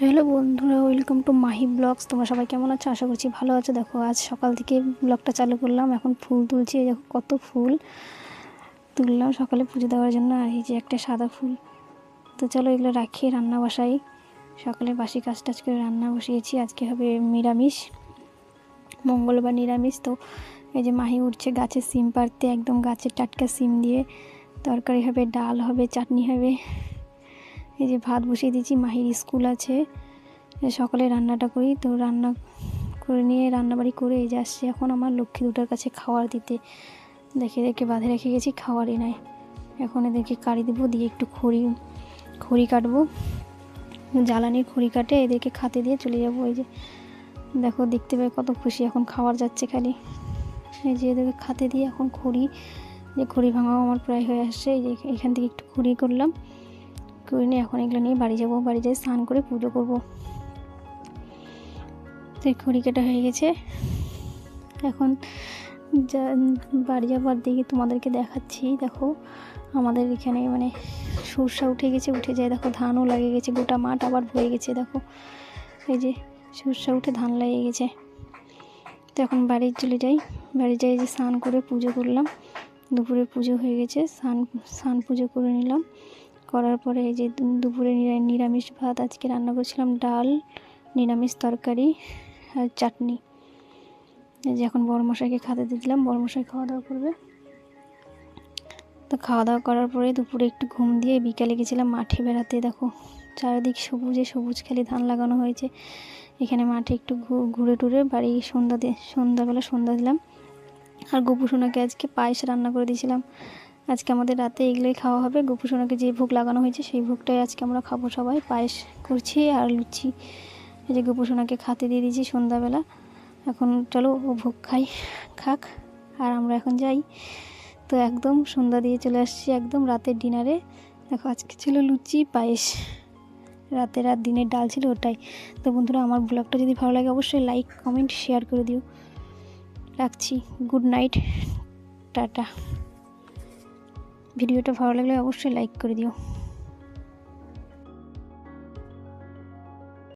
Hello বন্ধুরা, welcome to Mahi blogs. তোমরা সবাই কেমন আছো? আশা করছি ভালো আছো। দেখো, আজ সকাল থেকে ব্লগটা চালু করলাম। এখন ফুল তুলছি। এই দেখো কত ফুল তুললাম সকালে পুজো দেওয়ার জন্য। আর এই যে একটা সাদা ফুল। তো চলো এগুলো রাখি, রান্না বসাই। সকালে বাসি কাজ টাজ করে রান্না বসিয়েছি। আজকে হবে নিরামিষ, মঙ্গলবার নিরামিষ। তো এই যে মাহি উঠছে গাছের সিম পাড়তে, একদম গাছের টাটকা সিম দিয়ে তরকারি হবে, ডাল হবে, চাটনি হবে। এই যে ভাত বসিয়ে দিয়েছি, মাহির স্কুল আছে। সকালে রান্নাটা করি, তো রান্না করে নিয়ে রান্নাবাড়ি করে এই যে আসছি এখন আমার লক্ষ্মী দুটোর কাছে খাওয়ার দিতে। এদেরকে বাঁধে রেখে গেছি, খাওয়ারই নাই। এখন এদেরকে কাড়ি দেবো, দিয়ে একটু খড়ি কাটবো, জ্বালানির খড়ি কাটে এদেরকে খাতে দিয়ে চলে যাবো। এই যে দেখো, দেখতে পাই কত খুশি, এখন খাওয়ার যাচ্ছে খালি। এই যে এদেরকে খাতে দিয়ে এখন খড়ি ভাঙাও আমার প্রায় হয়ে আসছে। এই যে এখান থেকে একটু খড়ি করলাম, করে নিয়ে এখন এগুলো নিয়ে বাড়ি যাবো। বাড়ি যাই স্নান করে পুজো করবো। তো খড়ি কাটা হয়ে গেছে। এখন বাড়ি যাবার দিকে তোমাদেরকে দেখাচ্ছি। দেখো আমাদের এখানে মানে সরষা উঠে গেছে, উঠে যায়। দেখো ধানও লাগে গেছে, গোটা মাঠ আবার ভরে গেছে। দেখো এই যে সরষা উঠে ধান লেগে গেছে। তো এখন বাড়ি চলে যাই। বাড়ি যাই, যে স্নান করে পুজো করলাম। দুপুরে পুজো হয়ে গেছে, স্নান পুজো করে নিলাম। করার পরে এই যে দুপুরে নিরামিষ ভাত আজকে রান্না করছিলাম, ডাল, নিরামিষ তরকারি আর চাটনি। এই যে এখন বড়মশাইকে খেতে দিয়ে দিলাম, বড়মশাই খাওয়া দাওয়া করবে। তো খাওয়া দাওয়া করার পরে দুপুরে একটু ঘুম দিয়ে বিকালে গেছিলাম মাঠে বেড়াতে। দেখো চারিদিক সবুজ খালি ধান লাগানো হয়েছে। এখানে মাঠে একটু ঘুরে টুরে বাড়ি সন্ধ্যাবেলা সন্ধ্যা দিলাম। আর গোপুসোনাকে আজকে পায়েস রান্না করে দিয়েছিলাম। আজকে আমাদের রাতে এগুলোই খাওয়া হবে। গোপুসোনাকে যে ভোগ লাগানো হয়েছে সেই ভোগটাই আজকে আমরা খাবো সবাই। পায়েস করছি আর লুচি। এই যে গোপুসোনাকে খাতে দিয়ে দিয়েছি সন্ধ্যাবেলা। এখন চলো ও ভোগ খাক, আর আমরা এখন যাই। তো একদম সন্ধ্যা দিয়ে চলে আসছি একদম রাতের ডিনারে। দেখো আজকে ছিল লুচি পায়েস, রাতের আর দিনের ডাল ছিল ওটাই। তো বন্ধুরা, আমার ব্লগটা যদি ভালো লাগে অবশ্যই লাইক কমেন্ট শেয়ার করে দিও। রাখছি, গুড নাইট, টাটা। ভিডিওটা ভালো লাগলে অবশ্যই লাইক করে দিও।